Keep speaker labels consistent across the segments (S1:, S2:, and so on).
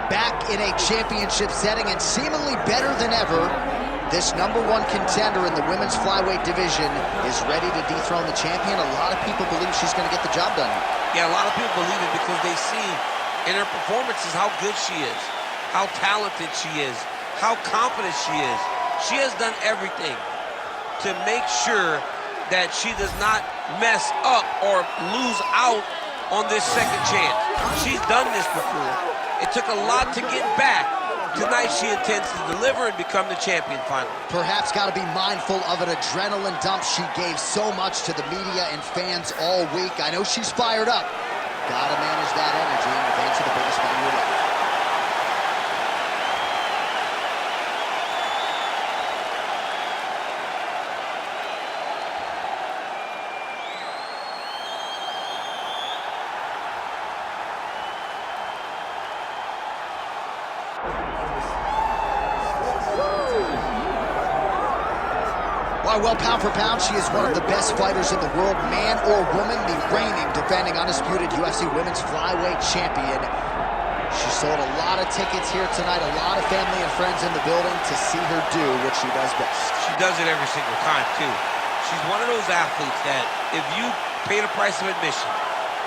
S1: Back in a championship setting and seemingly better than ever, this #1 contender in the women's flyweight division is ready to dethrone the champion. A lot of people believe she's going to get the job done.
S2: Yeah, a lot of people believe it because they see in her performances how good she is, how talented she is, how confident she is. She has done everything to make sure that she does not mess up or lose out on this second chance. She's done this before. It took a lot to get back. Tonight she intends to deliver and become the champion finally.
S1: Perhaps got to be mindful of an adrenaline dump. She gave so much to the media and fans all week. I know she's fired up. Got to manage that energy and advance to the biggest fight of your life. Well, pound for pound, she is one of the best fighters in the world, man or woman, the reigning, defending, undisputed UFC Women's Flyweight Champion. She sold a lot of tickets here tonight, a lot of family and friends in the building to see her do what she does best.
S2: She does it every single time, too. She's one of those athletes that if you pay the price of admission,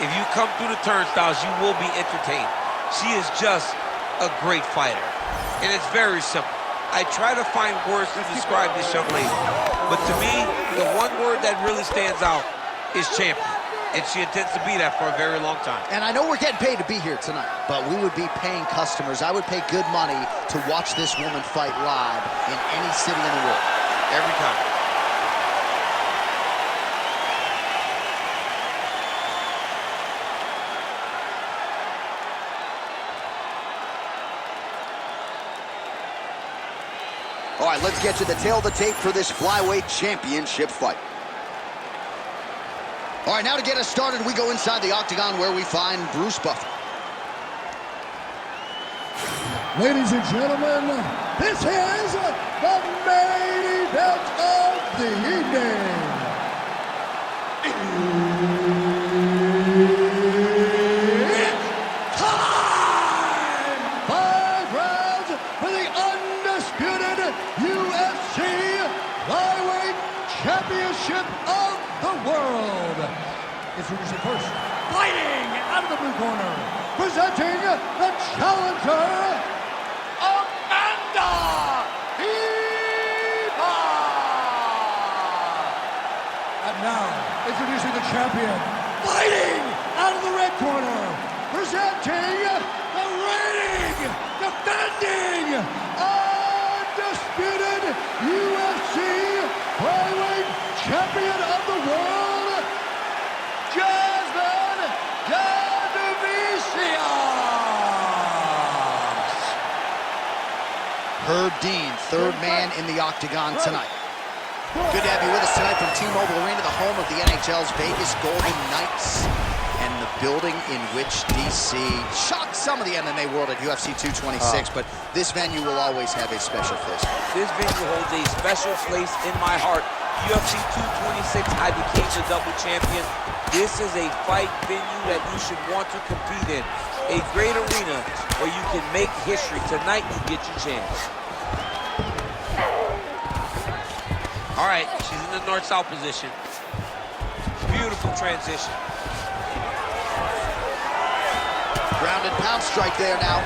S2: if you come through the turnstiles, you will be entertained. She is just a great fighter, and it's very simple. I try to find words to describe this young lady, but to me, the one word that really stands out is champion, and she intends to be that for a very long time.
S1: And I know we're getting paid to be here tonight, but we would be paying customers. I would pay good money to watch this woman fight live in any city in the world.
S2: Every time.
S1: All right, let's get to the tail of the tape for this flyweight championship fight. All right, now to get us started, we go inside the octagon where we find Bruce Buffer.
S3: Ladies and gentlemen, this is the main event of the evening. It's time! 5 rounds for the undisputed UFC Flyweight Championship of the world. Introducing first, fighting out of the blue corner, presenting the challenger, Amanda Ribas. And now, introducing the champion, fighting out of the red corner, presenting the reigning, defending, undisputed UFC Flyweight Champion of the world, Jasmine Jasudavicius.
S1: Herb Dean, third man in the octagon tonight. Good to have you with us tonight from T-Mobile Arena, the home of the NHL's Vegas Golden Knights, and the building in which DC shocked some of the MMA world at UFC 226, but this venue will always have a special place.
S2: This venue holds a special place in my heart. UFC 226, I became the double champion. This is a fight venue that you should want to compete in. A great arena where you can make history. Tonight, you get your chance. All right, she's in the north-south position. Beautiful transition.
S1: Ground and pound strike there now.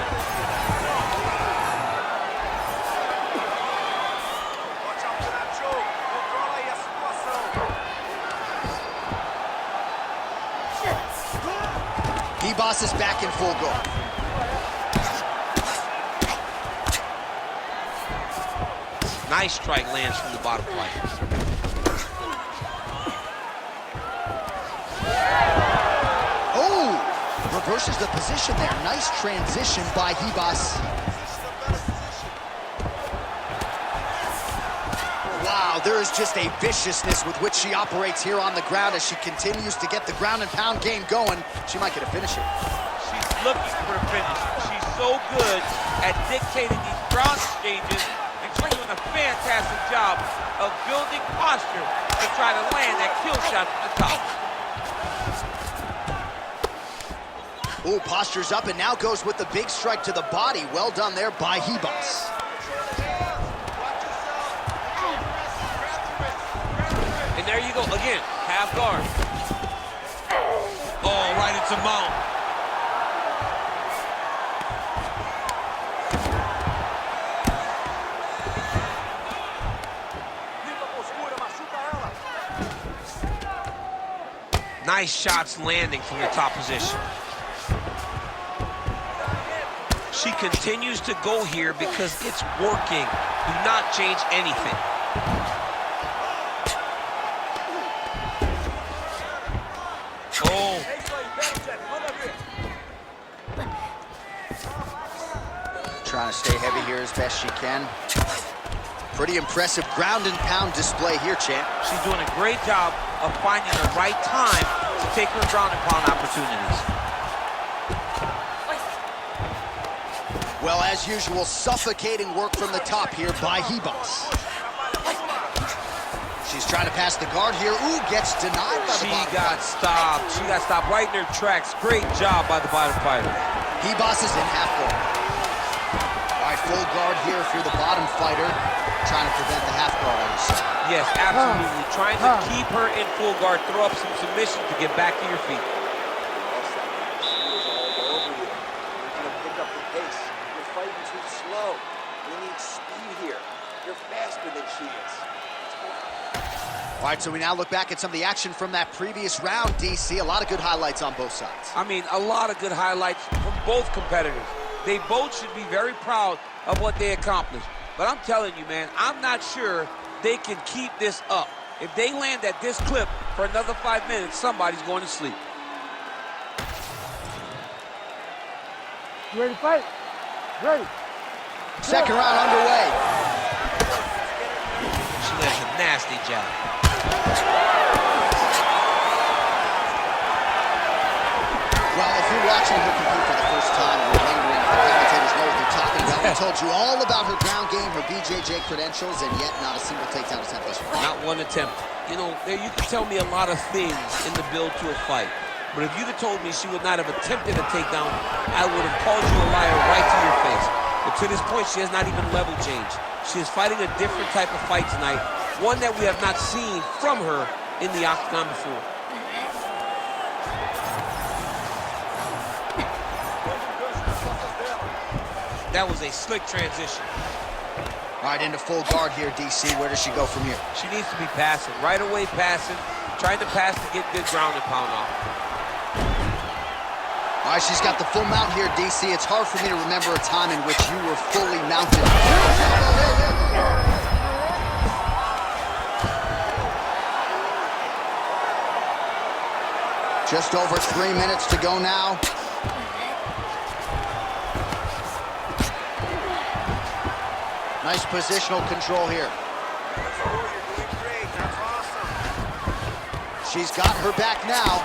S1: Ribas is back in full go.
S2: Nice strike lands from the bottom plate.
S1: Oh, reverses the position there. Nice transition by Ribas. Wow, there is just a viciousness with which she operates here on the ground as she continues to get the ground and pound game going. She might get a finish here.
S2: She's looking for a finish. She's so good at dictating these ground exchanges and she's doing a fantastic job of building posture to try to land that kill shot from the top.
S1: Ooh, postures up and now goes with the big strike to the body. Well done there by Ribas.
S2: And there you go, again, half guard. Oh, right into mount. Nice shots landing from the top position. She continues to go here because it's working. Do not change anything. Oh.
S1: Trying to stay heavy here as best she can. Pretty impressive ground and pound display here, champ.
S2: She's doing a great job of finding the right time to take her ground and pound opportunities.
S1: Well, as usual, suffocating work from the top here by Ribas. She's trying to pass the guard here. Ooh, gets denied by the bottom.
S2: She got stopped right in her tracks. Great job by the bottom fighter.
S1: Ribas is in half guard. All right, full guard here if you're the bottom fighter. Trying to prevent the half guard on your side.
S2: Yes, absolutely. Trying to keep her in full guard. Throw up some submission to get back to your feet.
S4: Slow. You need speed here. You're faster than she is.
S1: All right, so we now look back at some of the action from that previous round, DC. A lot of good highlights on both sides.
S2: I mean, a lot of good highlights from both competitors. They both should be very proud of what they accomplished. But I'm telling you, man, I'm not sure they can keep this up. If they land at this clip for another 5 minutes, somebody's going to sleep.
S3: You ready to fight? Ready.
S1: Second round underway.
S2: She lands a nasty jab.
S1: Well, if you're watching her compete for the first time, you're wondering if the commentators know what they're talking about. We told you all about her ground game, her BJJ credentials, and yet not a single takedown attempt this round.
S2: Not one attempt. You know, you can tell me a lot of things in the build to a fight. But if you'd have told me she would not have attempted a takedown, I would have called you a liar right to your face. But to this point, she has not even level changed. She is fighting a different type of fight tonight, one that we have not seen from her in the octagon before. That was a slick transition.
S1: All right, into full guard here, DC. Where does she go from here?
S2: She needs to be passing, right away passing, trying to pass to get good ground and pound off.
S1: All right, she's got the full mount here, DC. It's hard for me to remember a time in which you were fully mounted. Just over 3 minutes to go now. Nice positional control here. She's got her back now.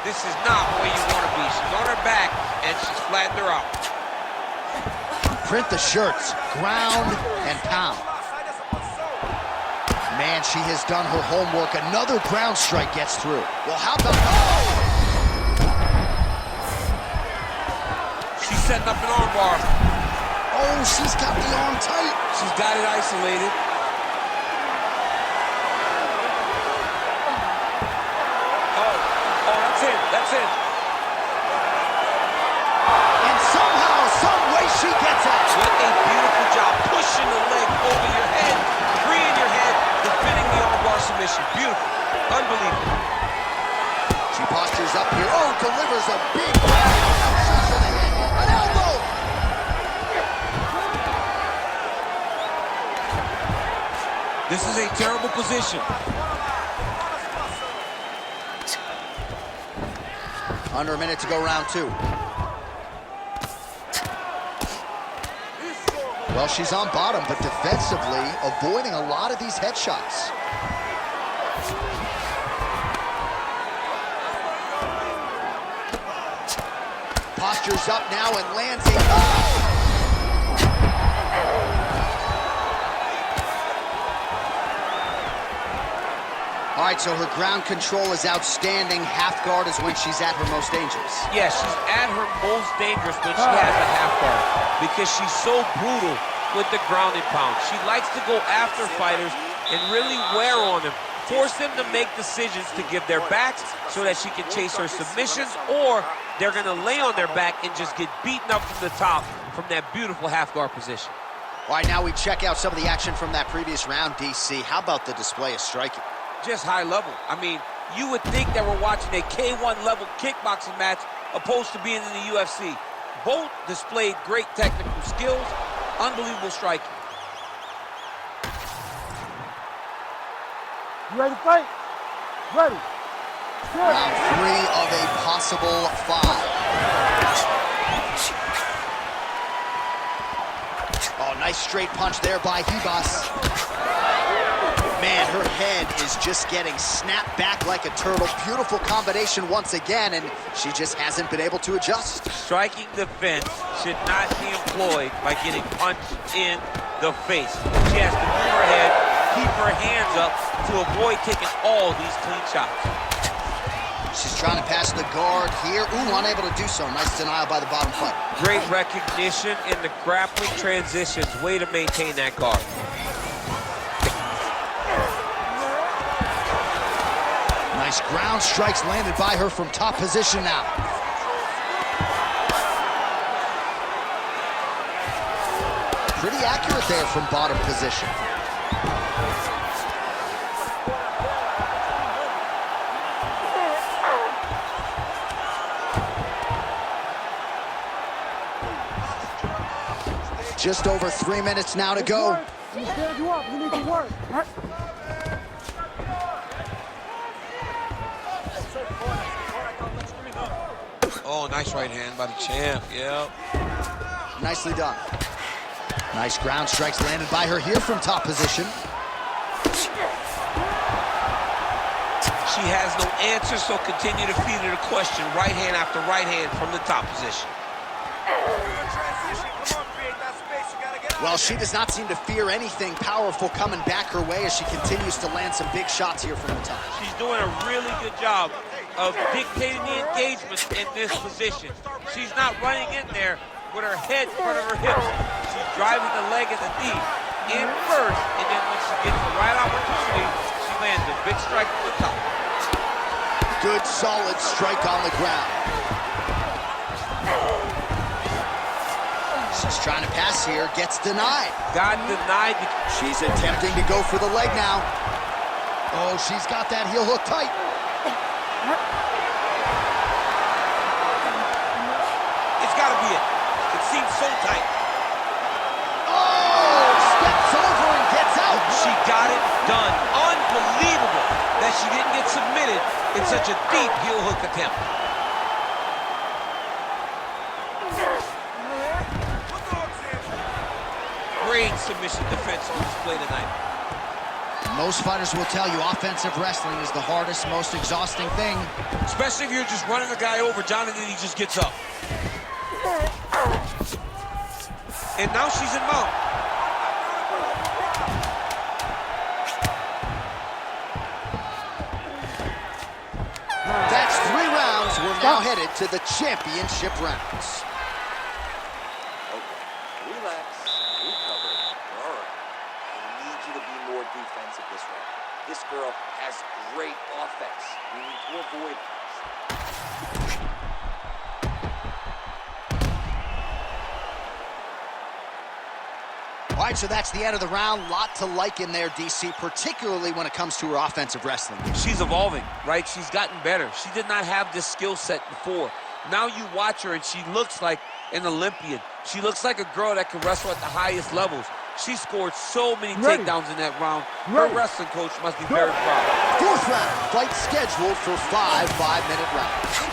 S2: This is not where you want to be. She's on her back, and she's flattened her out.
S1: Print the shirts, ground and pound. Man, she has done her homework. Another ground strike gets through. Well, how about... Oh!
S2: She's setting up an arm bar.
S1: Oh, she's got the arm tight.
S2: She's got it isolated. That's it.
S1: And somehow, some way, she gets out.
S2: What a beautiful job, pushing the leg over your head, freeing your head, defending the armbar submission. Beautiful, unbelievable.
S1: She postures up here. Oh, delivers a big shot to the head. An elbow.
S2: This is a terrible position.
S1: Under a minute to go, round two. Well, she's on bottom, but defensively avoiding a lot of these headshots. Postures up now and lands a... Oh! All right, so her ground control is outstanding. Half guard is when she's at her most dangerous.
S2: Yeah, she's at her most dangerous when she has a half guard because she's so brutal with the ground and pound. She likes to go after fighters and really wear on them, force them to make decisions to give their backs so that she can chase her submissions, or they're going to lay on their back and just get beaten up from the top from that beautiful half guard position.
S1: All right, now we check out some of the action from that previous round, DC. How about the display of striking?
S2: Just high level. I mean, you would think that we're watching a K1 level kickboxing match opposed to being in the UFC. Both displayed great technical skills, unbelievable striking.
S5: You ready to fight? Ready.
S1: Round 3 of a possible 5. Oh, nice straight punch there by Ribas. Man, her head is just getting snapped back like a turtle. Beautiful combination once again, and she just hasn't been able to adjust.
S2: Striking defense should not be employed by getting punched in the face. She has to move her head, keep her hands up to avoid taking all these clean shots.
S1: She's trying to pass the guard here. Ooh, unable to do so. Nice denial by the bottom fighter.
S2: Great recognition in the grappling transitions. Way to maintain that guard.
S1: Nice ground strikes landed by her from top position now. Pretty accurate there from bottom position. Just over 3 minutes now to go.
S5: You stand you up. You need to work.
S2: Oh, nice right hand by the champ, yeah.
S1: Nicely done. Nice ground strikes landed by her here from top position.
S2: She has no answer, so continue to feed her the question. Right hand after right hand from the top position.
S1: Well, she does not seem to fear anything powerful coming back her way as she continues to land some big shots here from the top.
S2: She's doing a really good job of dictating the engagement in this position. She's not running in there with her head in front of her hips. She's driving the leg and the knee in first, and then when she gets the right opportunity, she lands a big strike from the top.
S1: Good, solid strike on the ground. She's trying to pass here, gets denied.
S2: Got denied.
S1: She's attempting to go for the leg now. Oh, she's got that heel hook tight.
S2: It's got to be it. It seems so tight.
S1: Oh, steps over and gets out.
S2: She got it done. Unbelievable that she didn't get submitted in such a deep heel hook attempt. Great submission defense on display tonight.
S1: Most fighters will tell you offensive wrestling is the hardest, most exhausting thing.
S2: Especially if you're just running the guy over, Jonathan, he just gets up. And now she's in mount.
S1: That's 3 rounds. We're now headed to the championship rounds.
S4: Relax, recover. All right. I need you to be more defensive this round. This girl has great offense. We need to avoid this.
S1: All right, so that's the end of the round. Lot to like in there, DC, particularly when it comes to her offensive wrestling.
S2: She's evolving, right? She's gotten better. She did not have this skill set before. Now you watch her and she looks like an Olympian. She looks like a girl that can wrestle at the highest levels. She scored so many takedowns in that round. Her wrestling coach must be very proud.
S1: 4th round, fight scheduled for 5 5-minute rounds.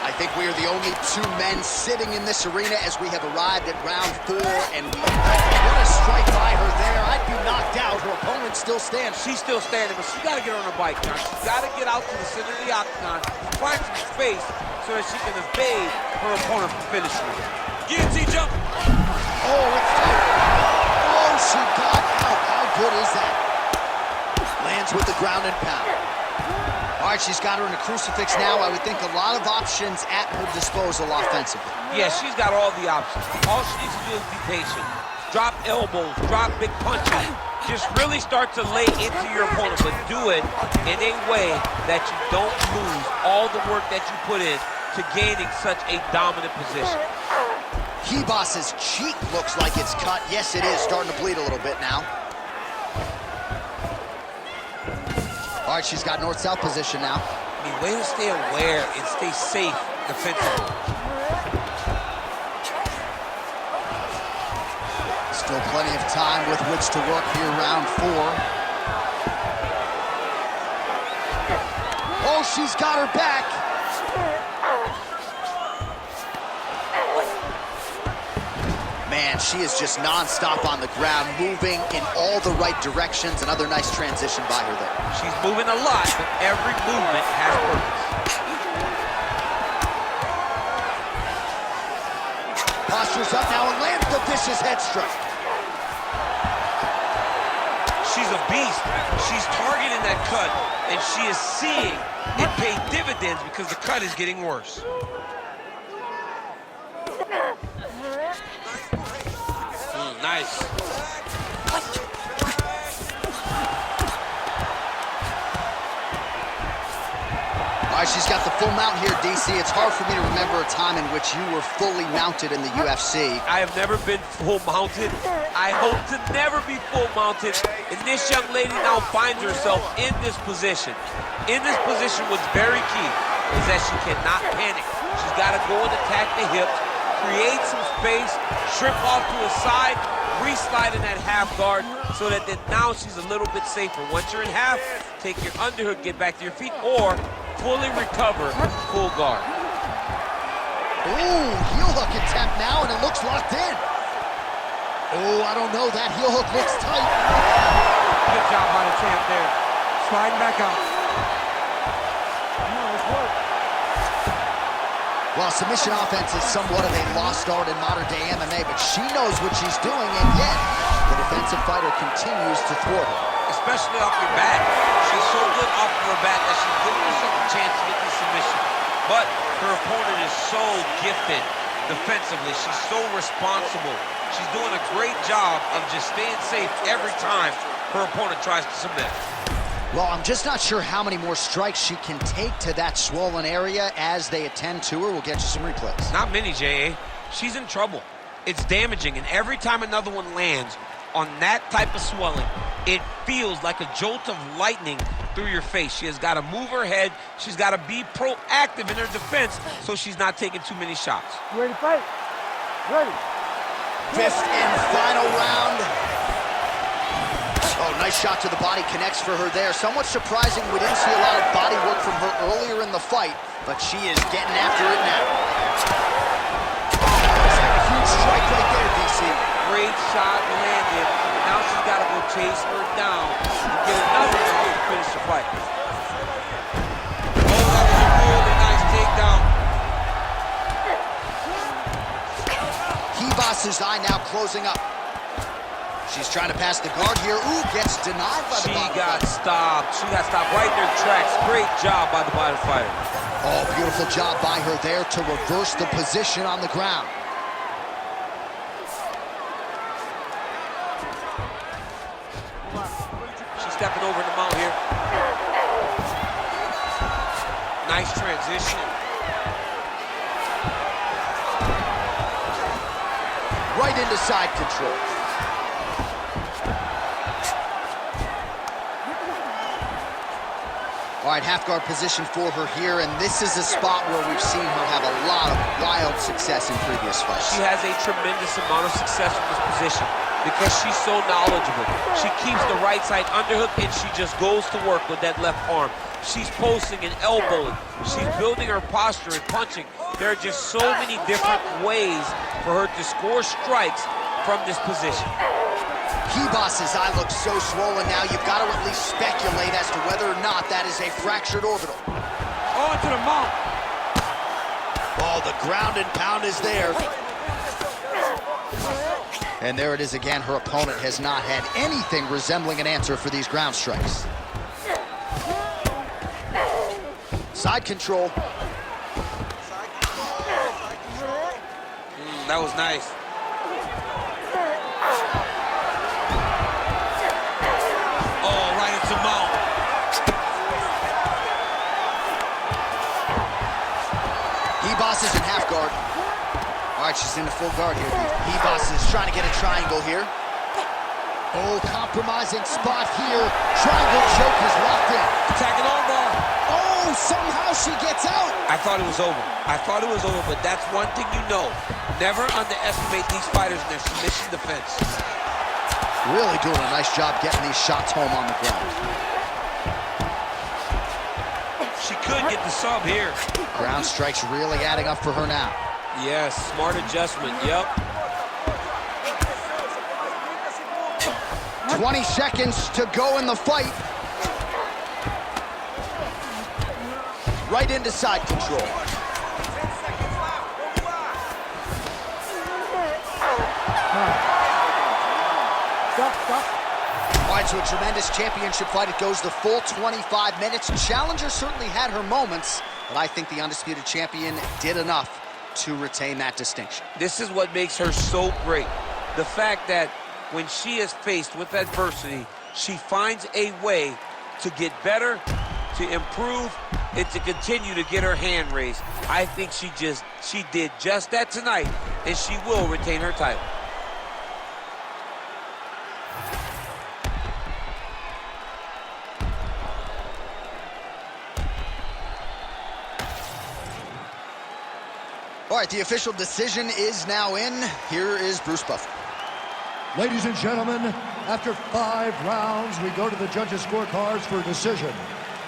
S1: I think we are the only 2 men sitting in this arena as we have arrived at round 4, and what a strike by her there. I'd be knocked out. Her opponent still stands.
S2: She's still standing, but she's got to get on her bike now. She's got to get out to the center of the octagon, find some space so that she can evade her opponent from finishing her. Guillotine jump.
S1: Oh, it's tight. Oh, she got out. How good is that? Lands with the ground and pound. All right, she's got her in a crucifix now. I would think a lot of options at her disposal offensively.
S2: Yeah, she's got all the options. All she needs to do is be patient. Drop elbows, drop big punches. Just really start to lay into your opponent, but do it in a way that you don't lose all the work that you put in to gaining such a dominant position.
S1: Ribas's cheek looks like it's cut. Yes, it is starting to bleed a little bit now. All right, she's got north-south position now.
S2: I mean, way to stay aware and stay safe defensively.
S1: Still plenty of time with which to work here, round 4. Oh, she's got her back. Man, she is just non-stop on the ground, moving in all the right directions. Another nice transition by her there.
S2: She's moving a lot, but every movement has purpose.
S1: Postures up now and lands the vicious head strike.
S2: She's a beast. She's targeting that cut, and she is seeing it pay dividends because the cut is getting worse. Nice.
S1: All right, she's got the full mount here, DC. It's hard for me to remember a time in which you were fully mounted in the UFC.
S2: I have never been full mounted. I hope to never be full mounted. And this young lady now finds herself in this position. In this position, what's very key is that she cannot panic. She's got to go and attack the hips, create some space, shrimp off to a side, re-slide in that half guard so that then now she's a little bit safer. Once you're in half, take your underhook, get back to your feet, or fully recover, full guard.
S1: Ooh, heel hook attempt now, and it looks locked in. Oh, I don't know, that heel hook looks tight.
S5: Good job by the champ there. Sliding back out. Nice work.
S1: Well, submission offense is somewhat of a lost art in modern-day MMA, but she knows what she's doing, and yet the defensive fighter continues to thwart her.
S2: Especially off your back. She's so good off of her back that she's giving herself a chance to get the submission. But her opponent is so gifted defensively. She's so responsible. She's doing a great job of just staying safe every time her opponent tries to submit.
S1: Well, I'm just not sure how many more strikes she can take to that swollen area as they attend to her. We'll get you some replays.
S2: Not many, J.A. She's in trouble. It's damaging, and every time another one lands on that type of swelling, it feels like a jolt of lightning through your face. She has got to move her head. She's got to be proactive in her defense so she's not taking too many shots.
S5: You ready to fight? Ready.
S1: Fifth and final round. Oh, nice shot to the body, connects for her there. Somewhat surprising, we didn't see a lot of body work from her earlier in the fight, but she is getting after it now. That's like a huge strike right there, DC.
S2: Great shot landed. Now she's got to go chase her down and get another round to finish the fight. Oh, that was a really nice takedown.
S1: Ribas's eye now closing up. She's trying to pass the guard here. Ooh, gets denied by the bottom
S2: She got
S1: fighter.
S2: stopped. She got stopped right in her tracks. Great job by the bottom fighter.
S1: Oh, beautiful job by her there to reverse the position on the ground.
S2: She's stepping over the mount here. Nice transition.
S1: Right into side control. All right, half guard position for her here, and this is a spot where we've seen her have a lot of wild success in previous fights.
S2: She has a tremendous amount of success in this position because she's so knowledgeable. She keeps the right side underhook, and she just goes to work with that left arm. She's posting and elbowing. She's building her posture and punching. There are just so many different ways for her to score strikes from this position.
S1: Ribas's eye looks so swollen now, you've got to at least speculate as to whether or not that is a fractured orbital.
S5: On to the mount.
S1: Oh, the ground and pound is there. And there it is again. Her opponent has not had anything resembling an answer for these ground strikes. Side control.
S2: That was nice. Oh, right into mount.
S1: Ribas is in half guard. All right, she's in the full guard here. Ribas is trying to get a triangle here. Oh, compromising spot here. Triangle choke is locked in.
S2: Attacking armbar.
S1: Oh, somehow she gets out.
S2: I thought it was over. I thought it was over, but that's one thing you know. Never underestimate these fighters in their submission defense.
S1: Really doing a nice job getting these shots home on the ground.
S2: She could get the sub here.
S1: Ground strikes really adding up for her now.
S2: Yes, smart adjustment, yep.
S1: 20 seconds to go in the fight. Right into side control. All right, so a tremendous championship fight. It goes the full 25 minutes. Challenger certainly had her moments, but I think the undisputed champion did enough to retain that distinction.
S2: This is what makes her so great. The fact that when she is faced with adversity, she finds a way to get better, to improve, and to continue to get her hand raised. I think she did just that tonight, and she will retain her title.
S1: All right, the official decision is now in. Here is Bruce Buffer.
S3: Ladies and gentlemen, after 5 rounds, we go to the judges' scorecards for a decision.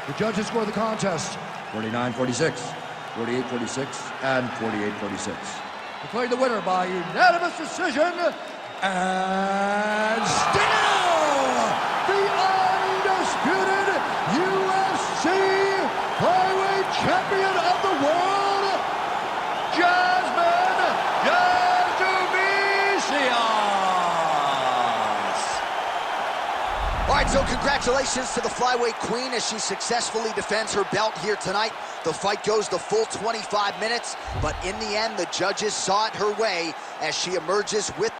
S3: The judges score the contest 49-46, 48-46, and 48-46. Declared the winner by unanimous decision, and still the undisputed UFC flyweight champion of the world, Jasmine Jasudavicius.
S1: All right, so congratulations to the flyweight queen as she successfully defends her belt here tonight. The fight goes the full 25 minutes, but in the end, the judges saw it her way as she emerges with